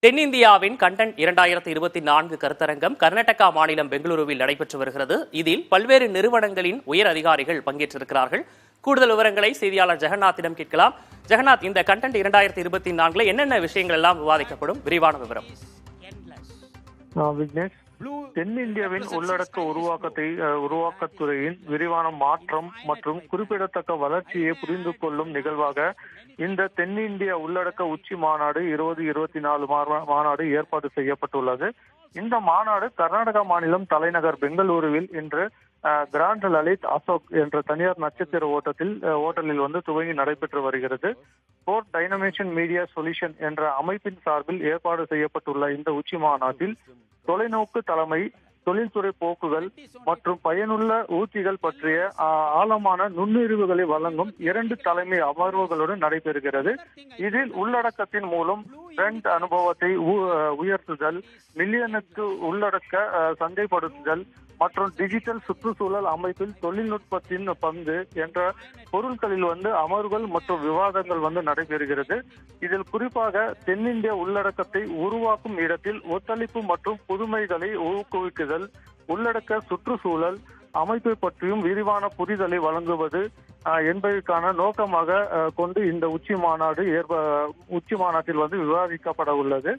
தென்னிந்தியாவின் கண்டென்ட் 2024 கருத்தரங்கம் கர்நாடகா மாநிலம் பெங்களூருவில் நடைபெற்று வருகிறது. இதில் பல்வேறு நிறுவனங்களின் உயர் அதிகாரிகள் பங்கேற்றிருக்கிறார்கள். கூடுதல் விவரங்களை செய்தியாளர் ஜெகநாத்திடம் கேட்கலாம். ஜெகநாத், இந்த கண்டென்ட் 2024 என்னென்ன விஷயங்கள் எல்லாம் விவாதிக்கப்படும்? விரிவான விவரம். விக்னேஷ், தென்னிந்தியாவின் உள்ளடக்க உருவாக்கத்துறையின் விரிவான மாற்றம் மற்றும் குறிப்பிடத்தக்க வளர்ச்சியை புரிந்து கொள்ளும் நிகழ்வாக இந்த தென்னிந்திய உள்ளடக்க உச்சி மாநாடு 2024 மாநாடு ஏற்பாடு செய்யப்பட்டுள்ளது. இந்த மாநாடு கர்நாடகா மாநிலம் தலைநகர் பெங்களூருவில் இன்று கிராண்ட் லலித் அசோக் என்ற தனியார் நட்சத்திர ஓட்டலில் துவங்கி நடைபெற்று வருகிறது. போர்ட் டைனமேஷன் மீடியா சொல்யூஷன் என்ற அமைப்பின் சார்பில் ஏற்பாடு செய்யப்பட்டுள்ள இந்த உச்சி மாநாட்டில் தொலைநோக்கு தலைமை, தொழில்துறை போக்குகள் மற்றும் பயனுள்ள ஊர்திகள் பற்றிய ஆழமான நுண்ணறிவுகளை வழங்கும் 2 தலைமை அமர்வுகளுடன் நடைபெறுகிறது. இதில் உள்ளடக்கத்தின் மூலம் பிராண்ட் அனுபவத்தை உயர்த்துதல், மில்லியனுக்கு உள்ளடக்க சந்தைப்படுத்துதல் மற்றும் டிஜிட்டல் சுற்றுச்சூழல் அமைப்பில் தொழில்நுட்பத்தின் பங்கு என்ற பொருட்களில் அமர்வுகள் மற்றும் விவாதங்கள் நடைபெறுகிறது. இதில் குறிப்பாக தென்னிந்திய உள்ளடக்கத்தை உருவாக்கும் இடத்தில் ஒத்துழைப்பு மற்றும் புதுமைகளை ஊக்குவிக்குதல், உள்ளடக்க சுற்றுச்சூழல் அமைப்பை பற்றியும் விரிவான புரிதலை வழங்குவது என்பதற்கான நோக்கமாக கொண்டு இந்த உச்சி மாநாட்டில் விவாதிக்கப்பட உள்ளது.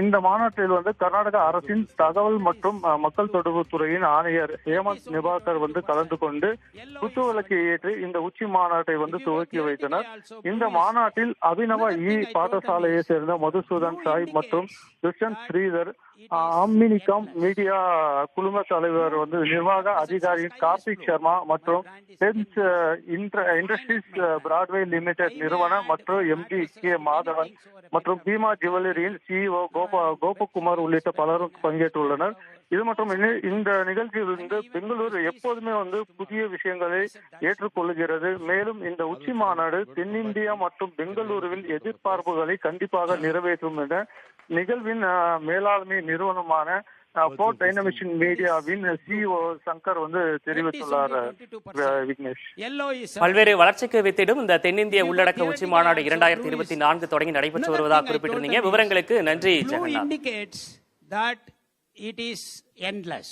இந்த மாநாட்டில் கர்நாடக அரசின் தகவல் மற்றும் மக்கள் தொடர்பு துறையின் ஆணையர் ஹேமந்த் நிபாகர் கலந்து கொண்டு குத்துவிளக்கை ஏற்றி இந்த உச்சி மாநாட்டை துவக்கி வைத்தனர். இந்த மாநாட்டில் அபினவ பாடசாலையை சேர்ந்த மதுசூதன் சாய் மற்றும் துஷ்யந்த் ஸ்ரீதர், ஆம்னிகாம் மீடியா குழும தலைவர் நிர்வாக அதிகாரி கார்த்திக் சர்மா மற்றும் டென்ஸ் இண்டஸ்ட்ரீஸ் பிராட்வே லிமிடெட் நிறுவன மற்றும் எம்டி கே மாதவன் மற்றும் பீமா ஜுவல்லரியின் சிஇஓ கோபகுமார் உள்ளிட்ட பலரும் பங்கேற்றுள்ளனர். இது மட்டும் இந்த நிகழ்ச்சியில் பெங்களூரு எப்போதுமே புதிய விஷயங்களை ஏற்றுக்கொள்கிறது. மேலும் இந்த உச்சி மாநாடு தென்னிந்தியா மற்றும் பெங்களூருவில் எதிர்பார்ப்புகளை கண்டிப்பாக நிறைவேற்றும் என நிகழ்வின் மேலாண்மை நிறுவனமான போர்ட் டைனமேஷன் மீடியாவின் சிஇஓ சங்கர் தெரிவித்துள்ளார். விக்னேஷ், பல்வேறு வளர்ச்சிக்கு வித்திடும் இந்த தென்னிந்திய உள்ளடக்க உச்சி மாநாடு 2024 தொடங்கி நடைபெற்று வருவதாக குறிப்பிட்டிருந்தீங்க. விவரங்களுக்கு நன்றி ஜெகநாத். It is endless.